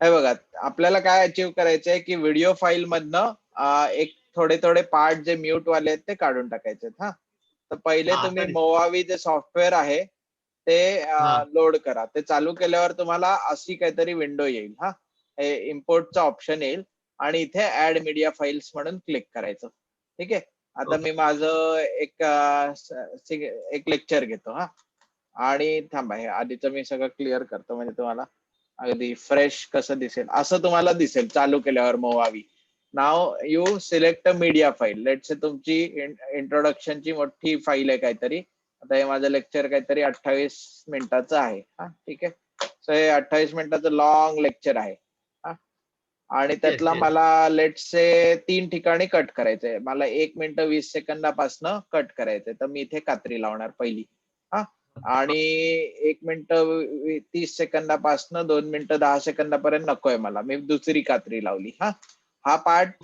हे बघा, आपल्याला काय अचीव करायचंय की व्हिडिओ फाईल मधनं एक थोडे थोडे पार्ट जे म्यूट वाले आहेत ते काढून टाकायचे. हा, तर पहिले तुम्ही मोवावी जे सॉफ्टवेअर आहे ते लोड करा. ते चालू केल्यावर तुम्हाला अशी काहीतरी विंडो येईल. हा, हे इम्पोर्टचा ऑप्शन येईल आणि इथे ऍड मीडिया फाईल्स म्हणून क्लिक करायचं. ठीक आहे. आता मी माझं एक लेक्चर घेतो. हा, आणि थांबा, हे आधीच मी सगळं क्लिअर करतो म्हणजे तुम्हाला अगदी फ्रेश कसं दिसेल. असं तुम्हाला दिसेल चालू केल्यावर Movavi. Now you select a media file. Let's say तुमची इंट्रोडक्शनची मोठी फाईल आहे काहीतरी. आता हे माझं लेक्चर काहीतरी 28 मिनिटाचं आहे. हा, ठीक आहे. सो हे 28 मिनिटाचं लॉंग लेक्चर आहे. हा, आणि त्यातला मला लेट्स से 3 ठिकाणी कट करायचंय. मला 1 मिनिट 20 सेकंदापासनं कट करायचंय. तर मी इथे कात्री लावणार पहिली. हा, आणि 1 मिनिट 30 सेकंदापासनं 2 मिनिटं 10 सेकंदापर्यंत नकोय मला. मी दुसरी कात्री लावली. हा पार्ट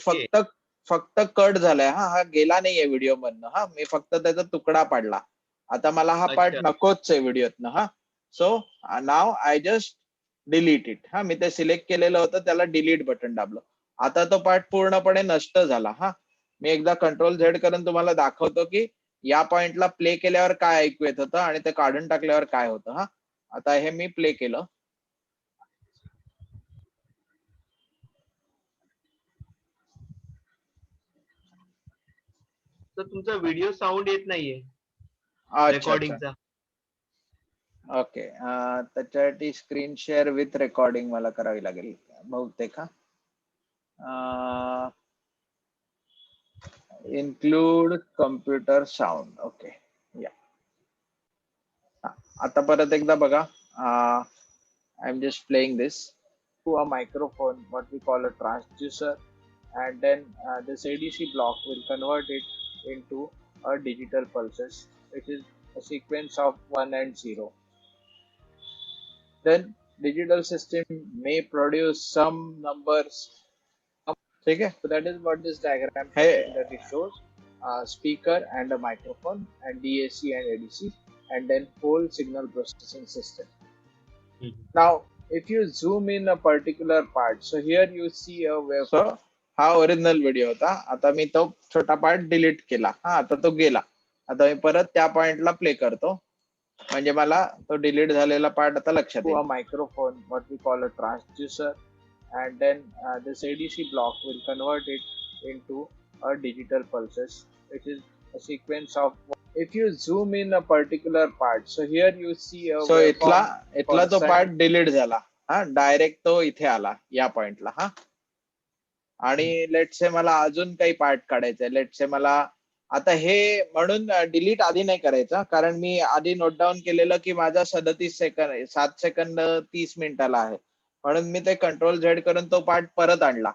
फक्त कट झालाय. हा गेला नाहीये व्हिडिओ मधनं. हा, मी फक्त त्याचा तुकडा पाडला. आता मला हा पार्ट नकोच आहे व्हिडिओतनं. हा, so now I just delete it. हा, मी ते सिलेक्ट केलेलं होतं, त्याला डिलीट बटन दाबलं. आता तो पार्ट पूर्णपणे नष्ट झाला. हा, मी एकदा कंट्रोल झेड करून तुम्हाला दाखवतो की या पॉइंटला प्ले केल्यावर काय ऐकू येत होतं आणि ते काढून टाकल्यावर काय होतं. हा, आता हे मी प्ले केलं. तर तुमचा व्हिडिओ साऊंड येत नाहीये रेकॉर्डिंगचा. ओके, त्याच्यासाठी स्क्रीन शेअर विथ रेकॉर्डिंग मला करावी लागेल बहुतेक. Include computer sound. ओके, या आता परत एकदा बघा. I am just playing this to a microphone, what we call a transducer, and then this ADC block will convert it into a digital pulses, which is a sequence of 1 and 0. Then digital system may produce some numbers. Okay, so that is what this diagram that it shows. Speaker and a microphone and DAC and ADC, and then whole signal processing system. Now if you zoom in a particular part, so here you see a wave. So हा original video होता. आता मी तो छोटा part delete केला. हा, आता तो गेला. आता मी परत त्या पॉइंटला प्ले करतो म्हणजे मला तो डिलीट झालेला पार्ट आता लक्षात येईल. Microphone, what we call a transducer, and then this ADC block will convert it into a digital pulses, which is a sequence of. If you zoom in a particular part, so here you see a. So इथला तो part delete झाला. हा, direct तो इथे आला या पॉइंटला. हा, आणि लेट्स से मला अजून काही पार्ट काढायचंय. लेट्स से मला आता हे म्हणून डिलीट आधी नाही करायचा, कारण मी आधी नोट डाऊन केलेलं की माझा 37 सेकंद 7 सेकंद 30 मिनिटाला आहे. म्हणून मी ते कंट्रोल झेड करून तो पार्ट परत आणला.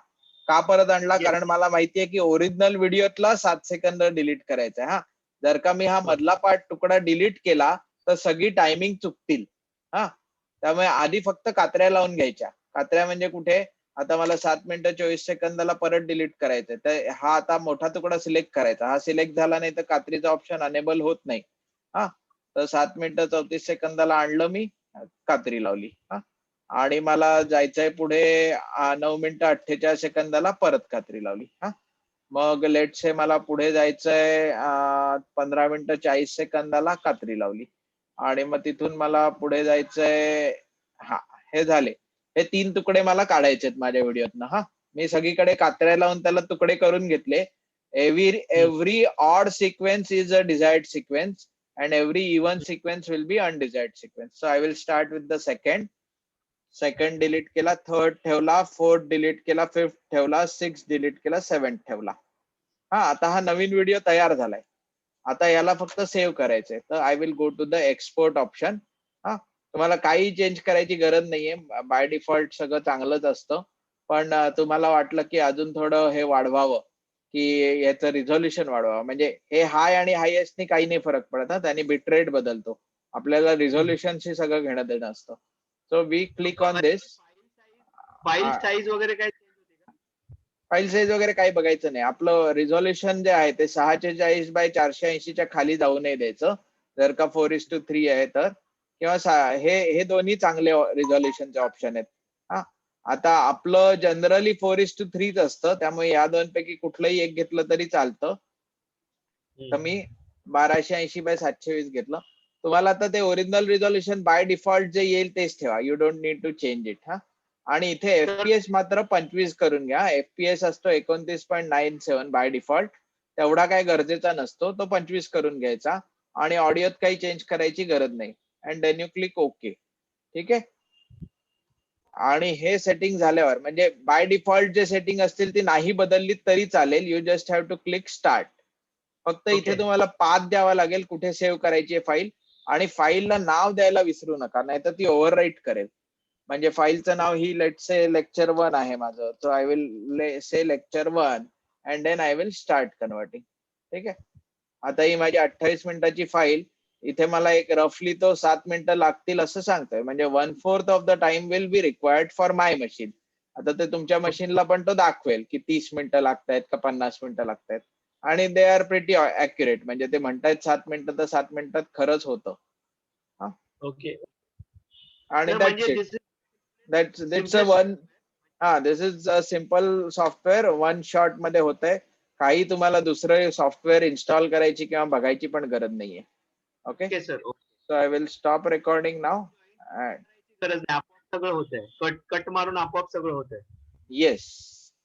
का परत आणला? कारण मला माहितीये की ओरिजिनल व्हिडिओतला 7 सेकंद डिलीट करायचा. हा, जर का मी हा मधला पार्ट तुकडा डिलीट केला तर सगळी टायमिंग चुकतील. हा, त्यामुळे आधी फक्त कात्र्या लावून घ्यायच्या. कात्र्या म्हणजे कुठे? आता मला 7 मिनिटं 24 सेकंदाला परत डिलीट करायचंय, तर हा आता मोठा तुकडा सिलेक्ट करायचा. हा सिलेक्ट झाला नाही तर कात्रीचा ऑप्शन अनेबल होत नाही. हा, तर 7 मिनिटं 34 सेकंदाला आणलं मी, कात्री लावली. हा, आणि मला जायचंय पुढे 9 मिनिटं 48 सेकंदाला परत कात्री लावली. हा, मग लेट से मला पुढे जायचंय 15 मिनिटं 40 सेकंदाला कात्री लावली. आणि मग तिथून मला पुढे जायचंय. हा, हे झाले. हे 3 तुकडे मला काढायचे आहेत माझ्या व्हिडिओतनं. हा, मी सगळीकडे कात्र्या लावून त्याला तुकडे करून घेतले. Every odd sequence is a desired sequence and every even sequence will be undesired sequence. So I will start with the second delete केला, third ठेवला, fourth delete केला, fifth ठेवला, sixth delete केला, seventh ठेवला. हा, आता हा नवीन व्हिडिओ तयार झालाय. आता याला फक्त सेव्ह करायचंय. तर I will go to the export option. हा, तुम्हाला काही चेंज करायची गरज नाहीये. बाय डिफॉल्ट सगळं चांगलंच असतं. पण तुम्हाला वाटलं की अजून थोडं हे वाढवावं, की याचं रिझोल्युशन वाढवावं, म्हणजे हे हाय आणि हायएस्टनी काही नाही फरक पडत. त्यांनी बिटरेट बदलतो. आपल्याला रिझोल्युशनशी सगळं घेणं देणं असतं. So we click on this. File size वगैरे काय? फाईल साईज वगैरे काही बघायचं नाही. आपलं रिझोल्युशन जे आहे ते 640x480च्या खाली जाऊ नये द्यायचं. जर का 4:3 आहे तर, किंवा हे दोन्ही चांगले रिझोल्युशनचे ऑप्शन आहेत. हा, आता आपलं जनरली 4:3 असतं, त्यामुळे या दोनपैकी कुठलंही एक घेतलं तरी चालतं. तर मी 1280/720 घेतलं. तुम्हाला आता ते ओरिजिनल रिझोल्युशन बाय डिफॉल्ट जे येईल तेच ठेवा. You don't need to change it. हा, आणि इथे FPS मात्र 25 करून घ्या. FPS असतो 29.97 बाय डिफॉल्ट. तेवढा काय गरजेचा नसतो, तो 25 करून घ्यायचा. आणि ऑडिओत काही चेंज करायची गरज नाही. And then you click okay. ठीक आहे. आणि हे सेटिंग झाल्यावर म्हणजे बाय डिफॉल्ट जे सेटिंग असतील ती नाही बदलली तरी चालेल. You just have to click start. फक्त इथे तुम्हाला पाथ द्यावा लागेल कुठे सेव्ह करायची फाईल, आणि फाईलला नाव द्यायला विसरू नका, नाहीतर ती ओव्हरराईट करेल. म्हणजे फाईलचं नाव ही लेट से लेक्चर 1 आहे माझं, so I will say lecture 1 and then I will start converting. ठीक आहे. आता ही माझी 28 मिनिटाची फाईल, इथे मला एक रफली तो 7 मिनिटं लागतील असं सांगतोय. म्हणजे 1/4 of the time will be required for my machine. आता ते तुमच्या मशीनला पण तो दाखवेल की 30 मिनिटं लागतायत का 50 मिनिटं लागतायत. आणि दे आर प्रिटी ऍक्युरेट. म्हणजे ते म्हणतायत 7 मिनिटं तर 7 मिनिटात खरंच होतं. ओके. आणि म्हणजे that's a one. This is a simple software, one shot मध्ये होतंय. काही तुम्हाला दुसरे सॉफ्टवेअर इन्स्टॉल करायची किंवा बघायची पण गरज नाहीये. Okay, sir. So I will stop recording now. गरज नाही, आपोआप सगळं होतंय. कट मारून आपोआप सगळं होतंय. येस.